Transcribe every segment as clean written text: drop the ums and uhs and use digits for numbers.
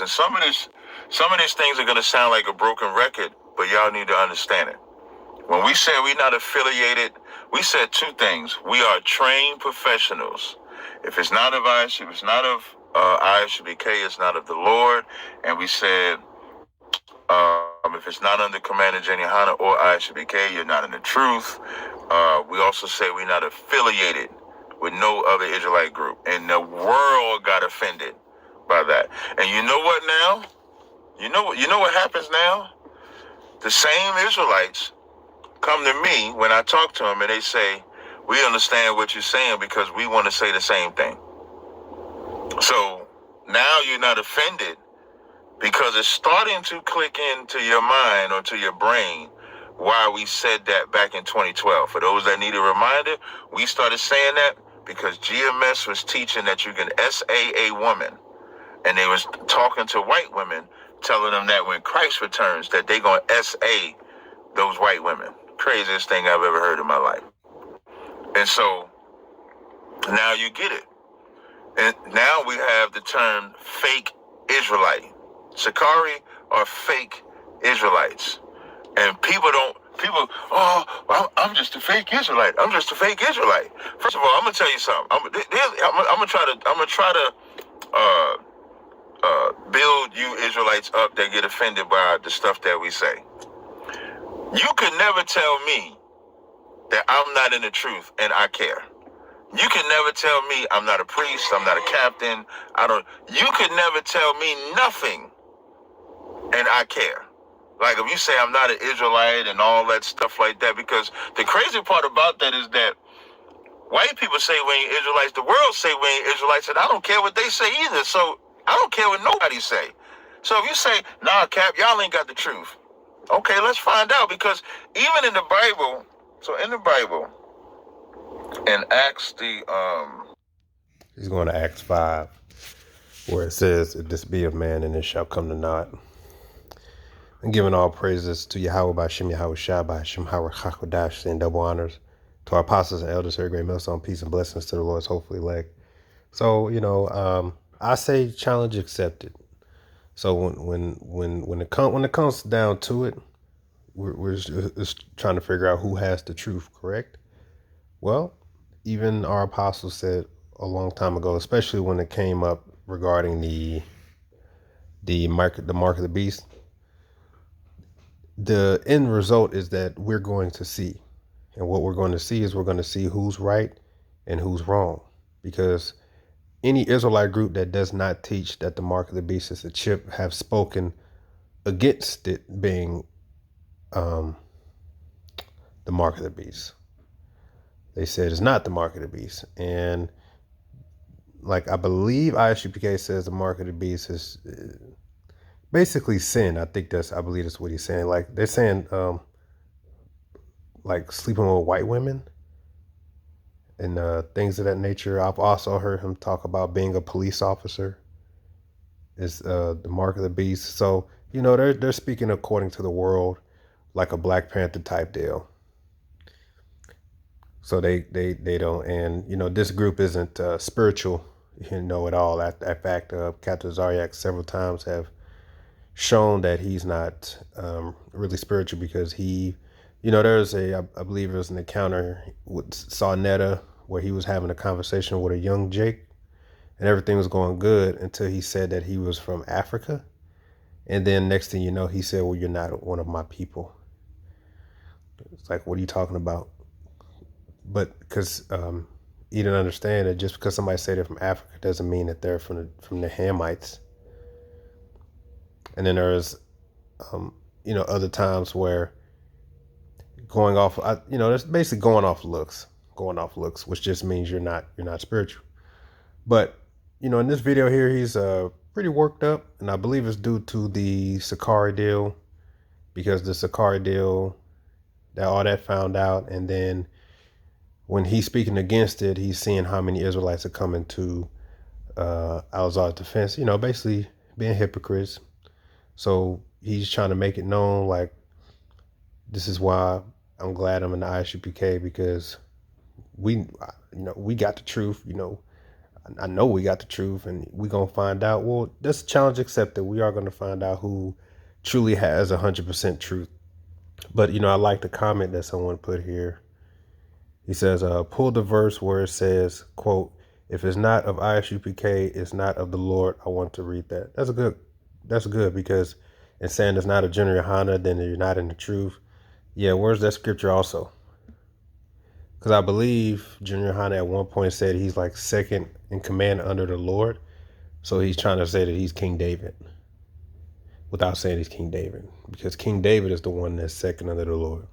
And some of these things are going to sound like a broken record, but y'all need to understand it. When we say we're not affiliated, we said two things. We are trained professionals. If it's not of ISUP, it's not of ISUBK, it's not of the Lord. And we said, if it's not under Commander Jenny Hanna or ISUBK, you're not in the truth. We also say we're not affiliated with no other Israelite group. And the world got offended by that. And you know what now? You know what happens now? The same Israelites come to me when I talk to them and they say, we understand what you're saying because we want to say the same thing. So now you're not offended because it's starting to click into your mind or to your brain why we said that back in 2012. For those that need a reminder, we started saying that because GMS was teaching that you can SA a woman. And they was talking to white women, telling them that when Christ returns, that they going to SA those white women. Craziest thing I've ever heard in my life. And so now you get it. And now we have the term fake Israelite. Sakari are fake Israelites. And people, I'm just a fake Israelite. I'm just a fake Israelite. First of all, I'm gonna tell you something. I'm gonna try to build you Israelites up that get offended by the stuff that we say. You could never tell me that I'm not in the truth and I care. You can never tell me I'm not a priest, I'm not a captain. You could never tell me nothing and I care. Like if you say I'm not an Israelite and all that stuff like that, because the crazy part about that is that white people say we ain't Israelites, the world say we ain't Israelites, and I don't care what they say either. So I don't care what nobody say. So if you say, nah, Cap, y'all ain't got the truth. Okay, let's find out, because even in the Bible, in Acts He's going to Acts 5, where it says, if this be of man, and it shall come to naught. And giving all praises to Yahweh by Shem Yahweh Shah by Shem Howard Chakodash, saying double honors to our apostles and elders, here, great millstone, peace and blessings to the Lord's hopefully elect. So, I say challenge accepted. So when it comes down to it, we're just trying to figure out who has the truth, correct? Well, even our apostles said a long time ago, especially when it came up regarding the mark of the beast, the end result is that we're going to see. And what we're going to see is we're going to see who's right and who's wrong. Because any Israelite group that does not teach that the mark of the beast is a chip have spoken against it being the mark of the beast. They said it's not the mark of the beast. And like I believe ISUPK says the mark of the beast is basically sin. I believe that's what he's saying. Like they're saying like sleeping with white women and things of that nature. I've also heard him talk about being a police officer is the mark of the beast. So, they're speaking according to the world, like a Black Panther type deal. So they don't, and this group isn't spiritual, at all. That fact, Captain Zaryak several times have shown that he's not really spiritual, because he, there's I believe there was an encounter with Sarnetta where he was having a conversation with a young Jake, and everything was going good until he said that he was from Africa. And then next thing you know, he said, well, you're not one of my people. It's like, what are you talking about? But because you didn't understand that just because somebody say they're from Africa doesn't mean that they're from the Hamites. And then there's, other times where that's basically going off looks, which just means you're not spiritual. But, in this video here, he's pretty worked up, and I believe it's due to the Sakari deal, because the Sakari deal, all that found out, and then when he's speaking against it, he's seeing how many Israelites are coming to Al-Azhar's defense, basically being hypocrites. So he's trying to make it known, like, this is why I'm glad I'm in the ISUPK, because we got the truth. I know we got the truth and we're going to find out. Well, that's a challenge accepted. We are going to find out who truly has 100% truth. But, I like the comment that someone put here. He says, pull the verse where it says, quote, if it's not of ISUPK, it's not of the Lord. I want to read that. That's good because in saying it's not of General Yohana, then you're not in the truth. Yeah, where's that scripture also? Because I believe General Yohana at one point said he's like second in command under the Lord. So he's trying to say that he's King David without saying he's King David, because King David is the one that's second under the Lord.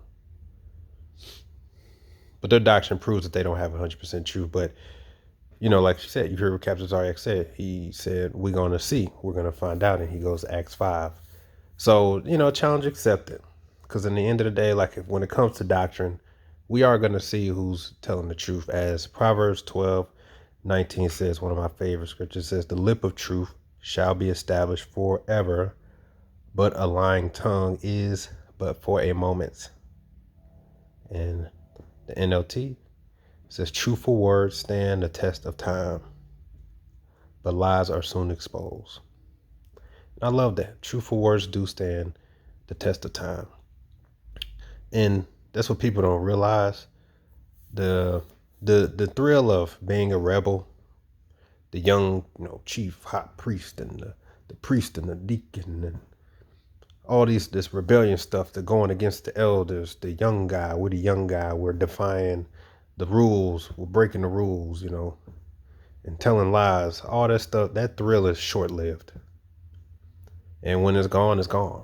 But their doctrine proves that they don't have 100% truth. But, like you said, you heard what Captain Zaryak said. He said, we're going to see. We're going to find out. And he goes to Acts 5. So, challenge accepted. Because in the end of the day, when it comes to doctrine, we are going to see who's telling the truth. As Proverbs 12:19 says, one of my favorite scriptures says, the lip of truth shall be established forever, but a lying tongue is but for a moment. And the NLT says, truthful words stand the test of time, but lies are soon exposed. And I love that. Truthful words do stand the test of time. And that's what people don't realize. The thrill of being a rebel, the young, chief hot priest and the priest and the deacon and all this rebellion stuff, they're going against the elders, the young guy, we're defying the rules, we're breaking the rules, and telling lies, all that stuff, that thrill is short-lived. And when it's gone, it's gone.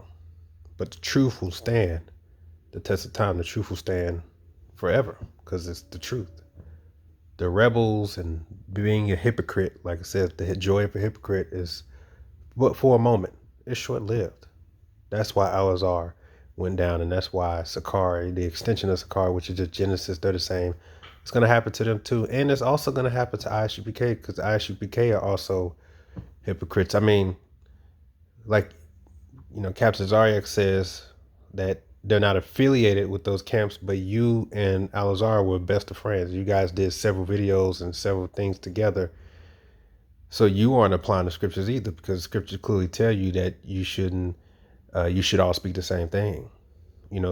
But the truth will stand the test of time. The truth will stand forever because it's the truth. The rebels and being a hypocrite, like I said, the joy of a hypocrite is but for a moment. It's short-lived. That's why Al-Azhar went down, and that's why Sakari, the extension of Sakari, which is just Genesis, they're the same. It's going to happen to them too. And it's also going to happen to ISUPK because ISUPK are also hypocrites. I mean, Captain Zaryak says that they're not affiliated with those camps, but you and Al-Azhar were best of friends. You guys did several videos and several things together. So you aren't applying the scriptures either, because the scriptures clearly tell you that you shouldn't. You should all speak the same thing.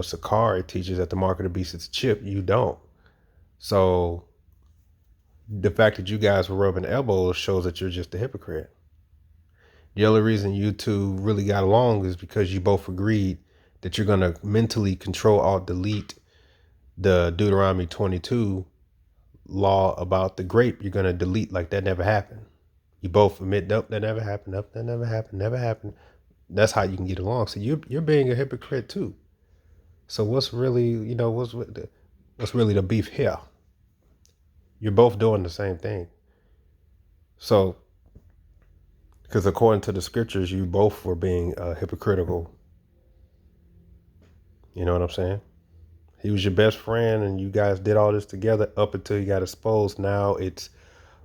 Sakari teaches that the mark of the beast is a chip. You don't. So the fact that you guys were rubbing elbows shows that you're just a hypocrite. The only reason you two really got along is because you both agreed that you're going to mentally control, alt, delete the Deuteronomy 22 law about the grape. You're going to delete like that never happened. You both admit, nope, that never happened. Nope, that never happened. Never happened. That's how you can get along. So you're being a hypocrite too. So what's really, what's really the beef here? You're both doing the same thing. So, because according to the scriptures, you both were being hypocritical. You know what I'm saying? He was your best friend and you guys did all this together up until you got exposed. Now it's,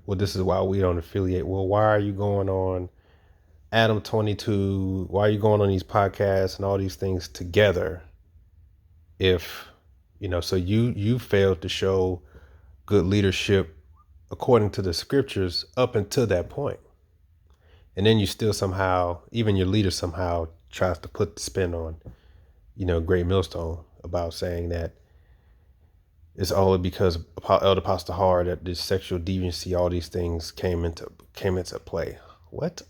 well, this is why we don't affiliate. Well, why are you going on Adam 22? Why are you going on these podcasts and all these things together? If, so you failed to show good leadership according to the scriptures up until that point. And then you still somehow, even your leader somehow tries to put the spin on, Great Millstone about saying that it's only because Elder Pastor Hard that this sexual deviancy, all these things came into play. What?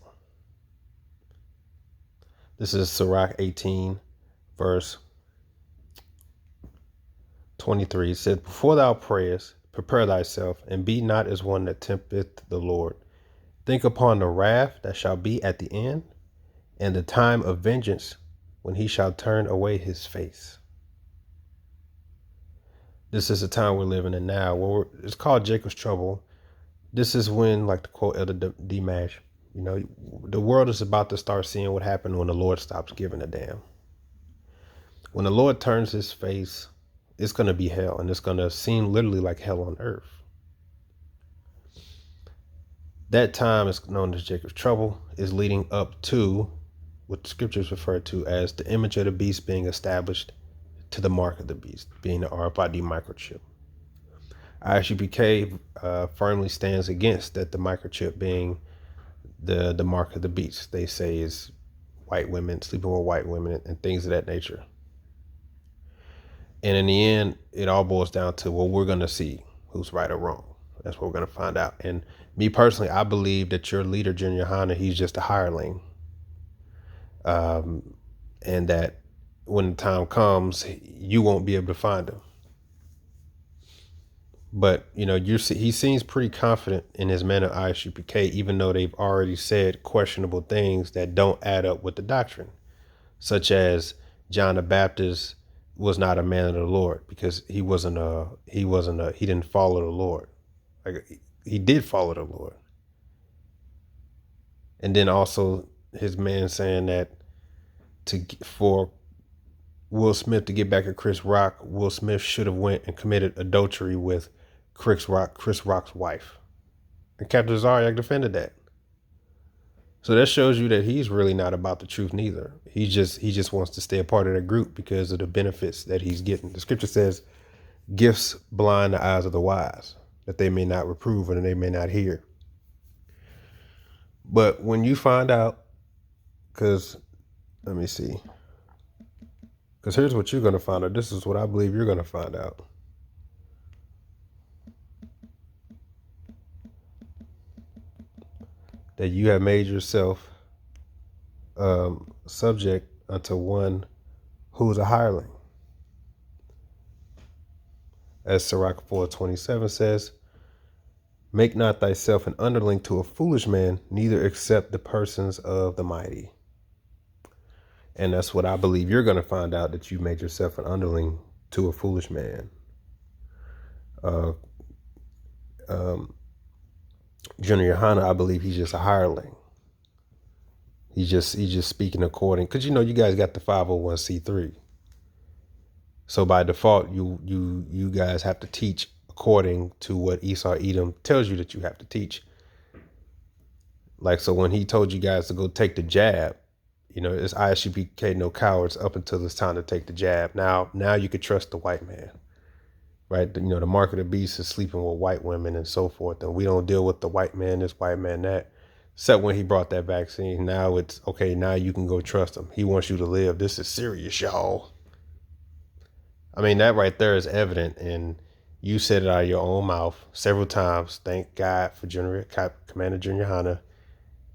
This is Sirach 18, verse 23. It said, before thou prayest, prepare thyself, and be not as one that tempteth the Lord. Think upon the wrath that shall be at the end, and the time of vengeance when he shall turn away his face. This is the time we're living in now. It's called Jacob's trouble. This is when, like to quote Elder D. Mash, the world is about to start seeing what happened when the Lord stops giving a damn. When the Lord turns his face, it's going to be hell, and it's going to seem literally like hell on earth. That time is known as Jacob's trouble, is leading up to what the scriptures refer to as the image of the beast being established to the mark of the beast, being the RFID microchip. ISUPK firmly stands against that, the microchip being the mark of the beast. They say is white women sleeping with white women and things of that nature. And in the end, it all boils down to, well, we're going to see who's right or wrong. That's what we're going to find out. And me personally, I believe that your leader, Junior Hanna, he's just a hireling. And that when the time comes, you won't be able to find him. But, you know, he seems pretty confident in his men of ISUPK, even though they've already said questionable things that don't add up with the doctrine, such as John the Baptist was not a man of the Lord because he didn't follow the Lord. Like, he did follow the Lord. And then also his man saying that for Will Smith to get back at Chris Rock, Will Smith should have went and committed adultery with Chris Rock's wife. And Captain Zaryak defended that. So that shows you that he's really not about the truth neither. He just wants to stay a part of the group because of the benefits that he's getting. The scripture says, gifts blind the eyes of the wise, that they may not reprove and they may not hear. But when you find out, because let me see. Because here's what you're going to find out. This is what I believe you're going to find out. That you have made yourself subject unto one who's a hireling. As Sirach 4:27 says, make not thyself an underling to a foolish man, neither accept the persons of the mighty. And that's what I believe you're going to find out, that you made yourself an underling to a foolish man. Junior Hanna, I believe he's just a hireling. He's just speaking according, because you know you guys got the 501c3. So by default, you guys have to teach according to what Esau Edom tells you that you have to teach. Like, so when he told you guys to go take the jab, you know, it's ISUPK no cowards up until it's time to take the jab. Now you could trust the white man, right? You know, the mark of the beast is sleeping with white women and so forth. And we don't deal with the white man, this white man, that. Except when he brought that vaccine. Now it's okay. Now you can go trust him. He wants you to live. This is serious, y'all. I mean, that right there is evident. And you said it out of your own mouth several times. Thank God for Commander Junior Hanna.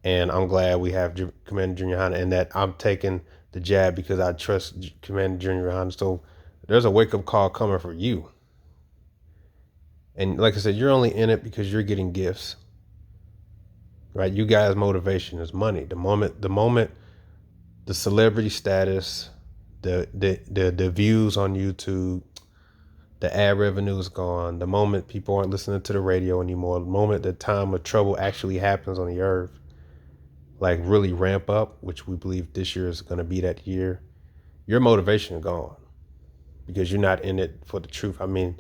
And I'm glad we have Commander Junior Hanna, and that I'm taking the jab because I trust Commander Junior Hanna. So there's a wake-up call coming for you. And like I said, you're only in it because you're getting gifts. Right? You guys' motivation is money. The moment the celebrity status, the views on YouTube, the ad revenue is gone. The moment people aren't listening to the radio anymore, the moment the time of trouble actually happens on the earth, like really ramp up, which we believe this year is going to be that year, your motivation is gone because you're not in it for the truth. I mean,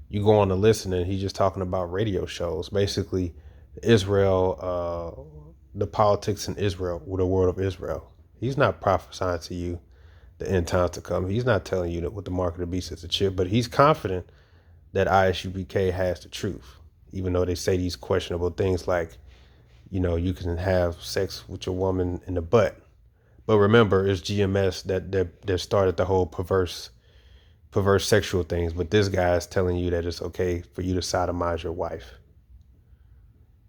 you go on to listen and he's just talking about radio shows, basically Israel, the politics in Israel, with the world of Israel. He's not prophesying to you the end times to come. He's not telling you that what the mark of the beast is a chip, but he's confident that ISUPK has the truth, even though they say these questionable things like, you know, you can have sex with your woman in the butt. But remember, it's GMS that started the whole perverse sexual things. But this guy's telling you that it's okay for you to sodomize your wife.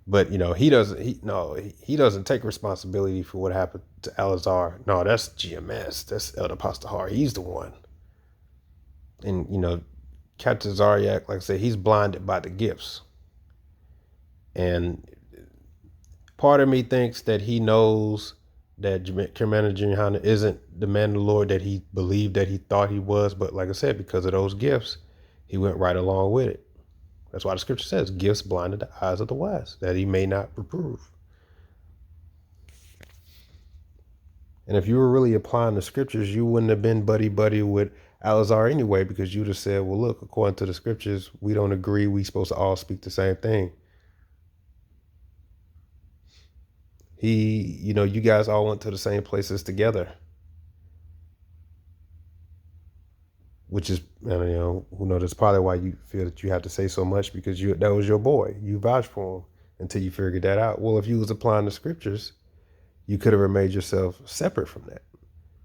But you know, he doesn't take responsibility for what happened to Alazar. No, that's GMS. That's Elder Pastahar. He's the one. And you know, Captain Zaryak, like I said, he's blinded by the gifts. And part of me thinks that he knows that Commander Junior Hanna isn't the man of the Lord that he believed that he thought he was. But like I said, because of those gifts, he went right along with it. That's why the scripture says, gifts blinded the eyes of the wise, that he may not reprove. And if you were really applying the scriptures, you wouldn't have been buddy with Alazar anyway, because you'd have said, well, look, according to the scriptures, we don't agree. We supposed to all speak the same thing. You know, you guys all went to the same places together. which is, that's probably why you feel that you have to say so much, because that was your boy. You vouched for him until you figured that out. Well, if you was applying the scriptures, you could have made yourself separate from that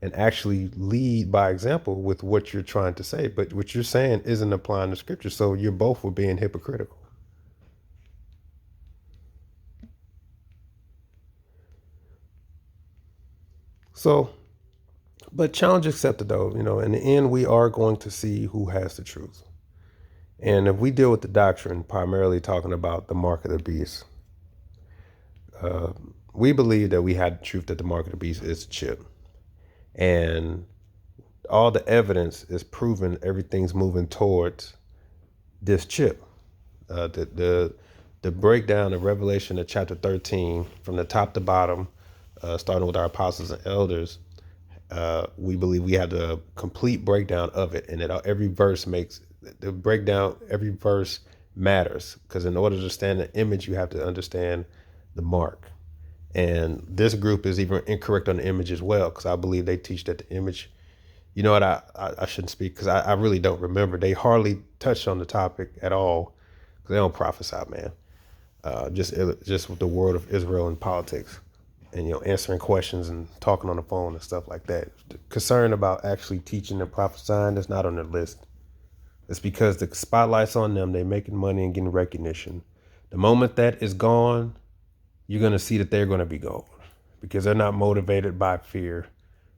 and actually lead by example with what you're trying to say. But what you're saying isn't applying the scriptures, so you're both were being hypocritical. So, but challenge accepted though, in the end, we are going to see who has the truth. And if we deal with the doctrine, primarily talking about the mark of the beast, we believe that we had the truth that the mark of the beast is a chip. And all the evidence is proving everything's moving towards this chip. The breakdown of Revelation of chapter 13 from the top to bottom, starting with our apostles and elders, we believe we have the complete breakdown of it, and that every verse makes the breakdown. Every verse matters, because in order to understand the image, you have to understand the mark. And this group is even incorrect on the image as well, because I believe they teach that the image, you know what, I shouldn't speak, because I really don't remember. They hardly touch on the topic at all, because they don't prophesy, man. Just with the world of Israel and politics, and answering questions and talking on the phone and stuff like that. The concern about actually teaching and prophesying is not on the list. It's because the spotlight's on them. They're making money and getting recognition. The moment that is gone, you're going to see that they're going to be gone, because they're not motivated by fear.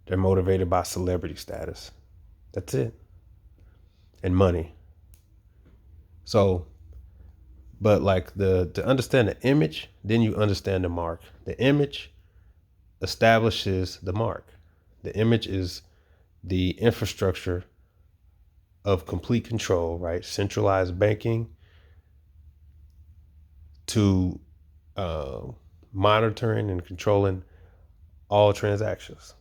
They're motivated by celebrity status. That's it. And money. So, but like to understand the image, then you understand the mark. The image establishes the mark. The image is the infrastructure of complete control, right? Centralized banking to monitoring and controlling all transactions.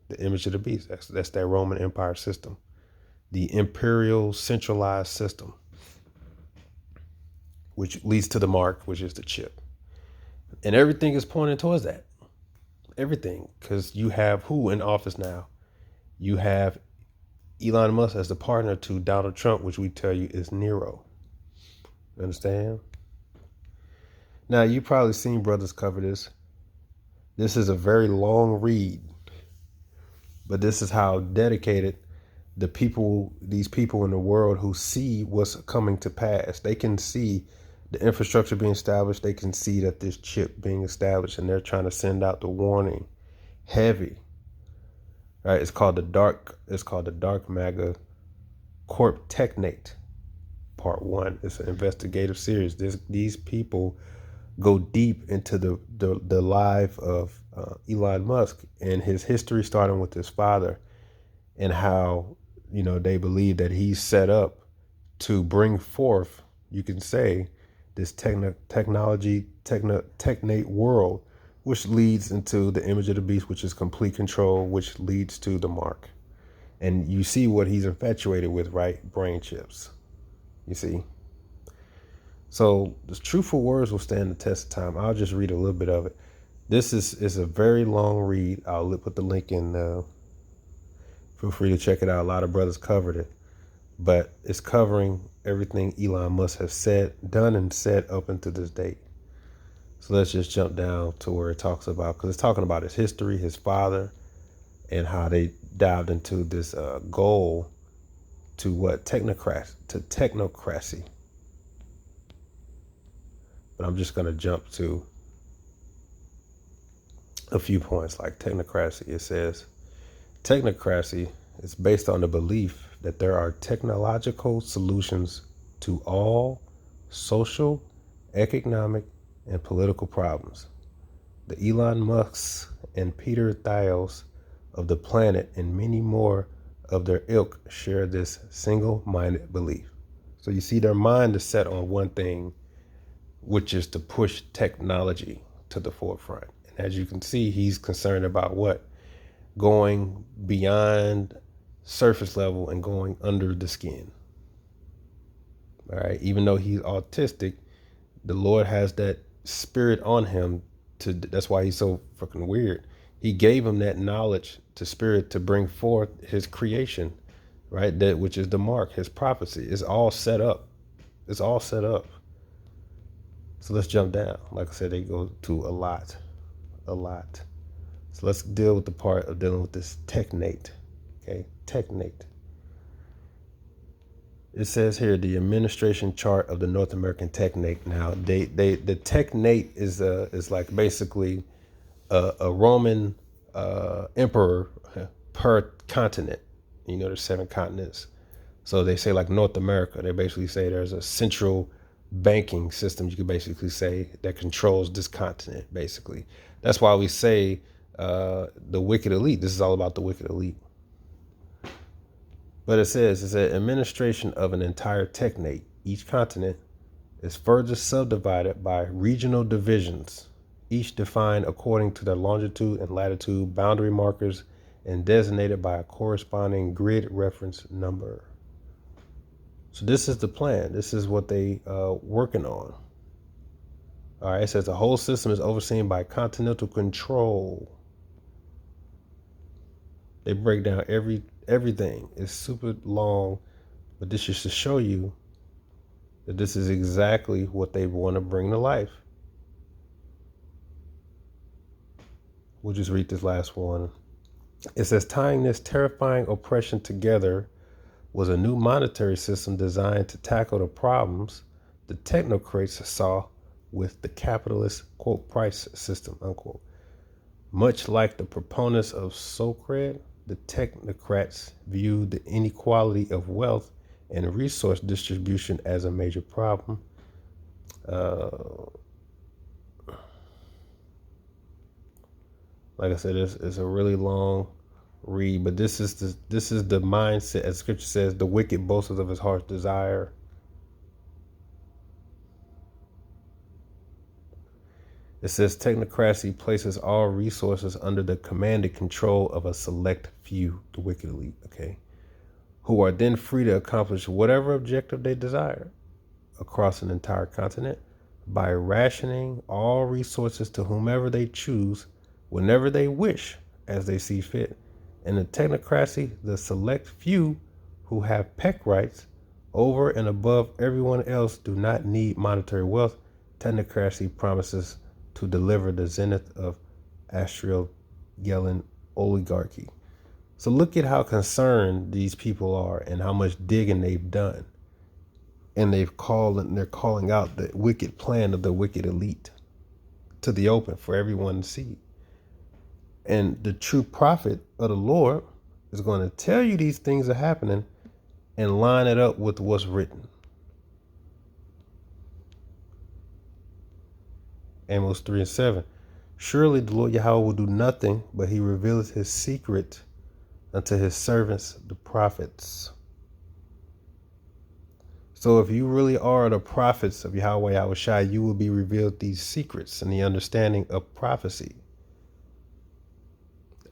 The image of the beast, that's that Roman Empire system, the imperial centralized system, which leads to the mark, which is the chip. And everything is pointing towards that. Everything, because you have who in office now? You have Elon Musk as the partner to Donald Trump, which we tell you is Nero. Understand? Now, you've probably seen brothers cover this. This is a very long read, but this is how dedicated these people in the world who see what's coming to pass. They can see the infrastructure being established. They can see that this chip being established, and they're trying to send out the warning heavy. Right? It's called the Dark Maga Corp Technate Part 1. It's an investigative series. These people go deep into the life of Elon Musk and his history, starting with his father, and how they believe that he's set up to bring forth, you can say, this technate world, which leads into the image of the beast, which is complete control, which leads to the mark. And you see what he's infatuated with, right? Brain chips. You see? So the truthful words will stand the test of time. I'll just read a little bit of it. This is a very long read. I'll put the link in. Feel free to check it out. A lot of brothers covered it. But it's covering everything Elon Musk has done and said up until this date. So let's just jump down to where it talks about, because it's talking about his history, his father, and how they dived into this goal to technocracy. But I'm just going to jump to a few points like technocracy. It says technocracy is based on the belief that there are technological solutions to all social, economic, and political problems. The Elon Musks and Peter Thiels of the planet and many more of their ilk share this single-minded belief. So you see, their mind is set on one thing, which is to push technology to the forefront. And as you can see, he's concerned about what? Going beyond surface level and going under the skin. All right. Even though he's autistic, the Lord has that spirit on him that's why he's so fucking weird. He gave him that knowledge to spirit to bring forth his creation, right? That which is the mark, his prophecy. It's all set up. It's all set up. So let's jump down. Like I said, they go to a lot. So let's deal with the part of dealing with this technate. Okay, technate. It says here the administration chart of the North American technate. Now, the technate is like basically a Roman emperor per continent. You know, there's 7 continents. So they say like North America, they basically say there's a central banking system, you could basically say, that controls this continent, basically. That's why we say the wicked elite. This is all about the wicked elite. But it says it's an administration of an entire technate. Each continent is further subdivided by regional divisions, each defined according to their longitude and latitude boundary markers and designated by a corresponding grid reference number. So this is the plan. This is what they working on. All right, it says the whole system is overseen by continental control. They break down everything. It's super long, but this is to show you that this is exactly what they want to bring to life. We'll just read this last one. It says, tying this terrifying oppression together was a new monetary system designed to tackle the problems the technocrats saw with the capitalist, quote, price system, unquote. Much like the proponents of Socrates, the technocrats viewed the inequality of wealth and resource distribution as a major problem. Like I said, it's a really long read, but this is the mindset, as Scripture says, the wicked boasts of his heart's desire. It says technocracy places all resources under the commanded control of a select few, the wicked elite, okay, who are then free to accomplish whatever objective they desire across an entire continent by rationing all resources to whomever they choose, whenever they wish, as they see fit. In the technocracy, the select few who have peck rights over and above everyone else do not need monetary wealth. Technocracy promises to deliver the zenith of Australian oligarchy. So look at how concerned these people are and how much digging they've done. And they're calling out the wicked plan of the wicked elite to the open for everyone to see. And the true prophet of the Lord is going to tell you these things are happening and line it up with what's written. Amos 3:7. Surely the Lord Yahweh will do nothing, but he reveals his secret unto his servants, the prophets. So if you really are the prophets of Yahweh Yahushua, you will be revealed these secrets and the understanding of prophecy.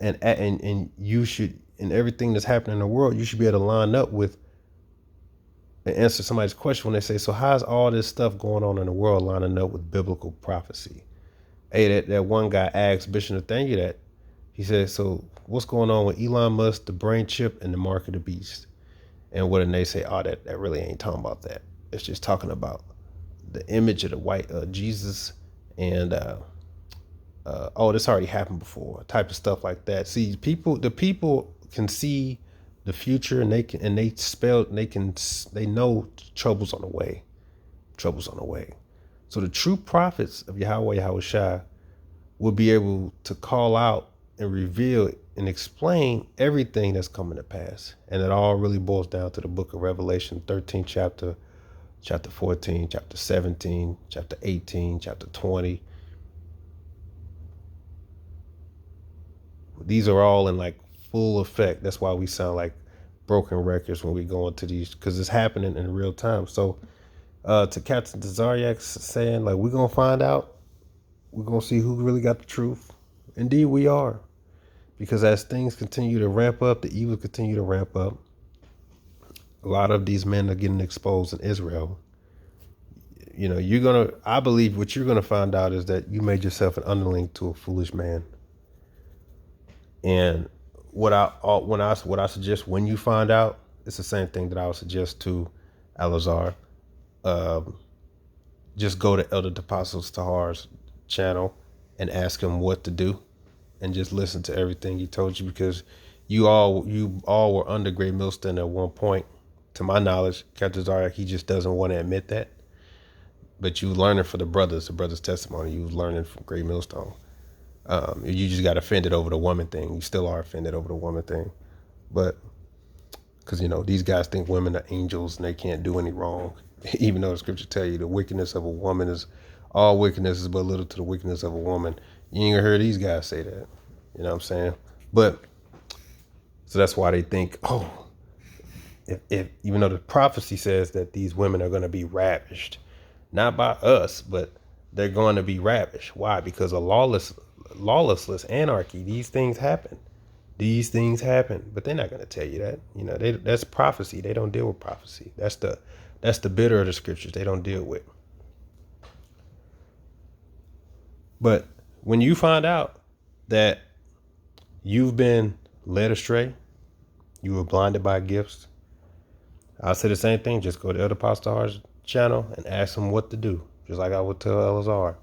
And you should, in everything that's happening in the world, you should be able to line up with and answer somebody's question when they say, so how's all this stuff going on in the world lining up with biblical prophecy? Hey, that one guy asked Bishop Nathaniel that. He said, so what's going on with Elon Musk, the brain chip, and the mark of the beast? And what did they say? Oh, that really ain't talking about that. It's just talking about the image of the white Jesus and this already happened before, type of stuff like that. See, the people can see the future, and they know trouble's on the way. Trouble's on the way. So the true prophets of Yahweh Yahushua will be able to call out and reveal and explain everything that's coming to pass. And it all really boils down to the book of Revelation, 13th chapter, chapter 14, chapter 17, chapter 18, chapter 20. These are all in like full effect. That's why we sound like broken records when we go into these, because it's happening in real time. So to Captain Zaryak saying, like, we're going to find out. We're going to see who really got the truth. Indeed, we are. Because as things continue to ramp up, the evil continue to ramp up. A lot of these men are getting exposed in Israel. You know, I believe what you're going to find out is that you made yourself an underling to a foolish man. And what I suggest when you find out it's the same thing that I would suggest to Alazar. Just go to Elder Apostles Tahar's channel and ask him what to do, and just listen to everything he told you, because you all were under Great Millstone at one point. To my knowledge, Captain Zaryak, he just doesn't want to admit that. But you learning for the brothers' testimony. You was learning from Great Millstone. You just got offended over the woman thing. You still are offended over the woman thing. But because, these guys think women are angels and they can't do any wrong. Even though the scripture tell you the wickedness of a woman is, all wickedness is but little to the wickedness of a woman. You ain't gonna hear these guys say that. You know what I'm saying? But, so that's why they think, if even though the prophecy says that these women are going to be ravished, not by us, but they're going to be ravished. Why? Because of lawlessness, anarchy. These things happen. But they're not going to tell you that. That's prophecy. They don't deal with prophecy. That's the bitter of the scriptures. They don't deal with. But when you find out that you've been led astray, you were blinded by gifts, I'll say the same thing. Just go to Elder Apostar's channel and ask him what to do, just like I would tell Elazar,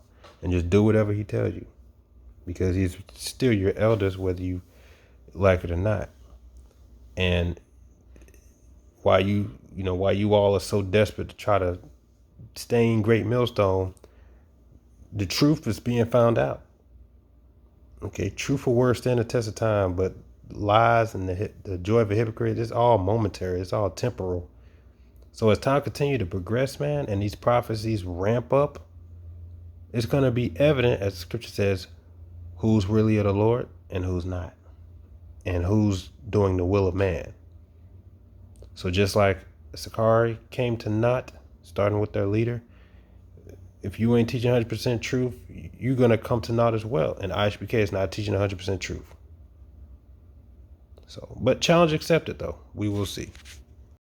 and just do whatever he tells you, because he's still your elders, whether you like it or not. And why you all are so desperate to try to stay in Great Millstone, the truth is being found out. Okay, truth will stand the test of time, but lies and the joy of a hypocrite is all momentary. It's all temporal. So as time continue to progress, man, and these prophecies ramp up, it's going to be evident, as the scripture says, who's really of the Lord and who's not, and who's doing the will of man. So just like Sakari came to naught, starting with their leader, if you ain't teaching 100% truth, you're going to come to naught as well. And ISBK is not teaching 100% truth. So, but challenge accepted, though. We will see.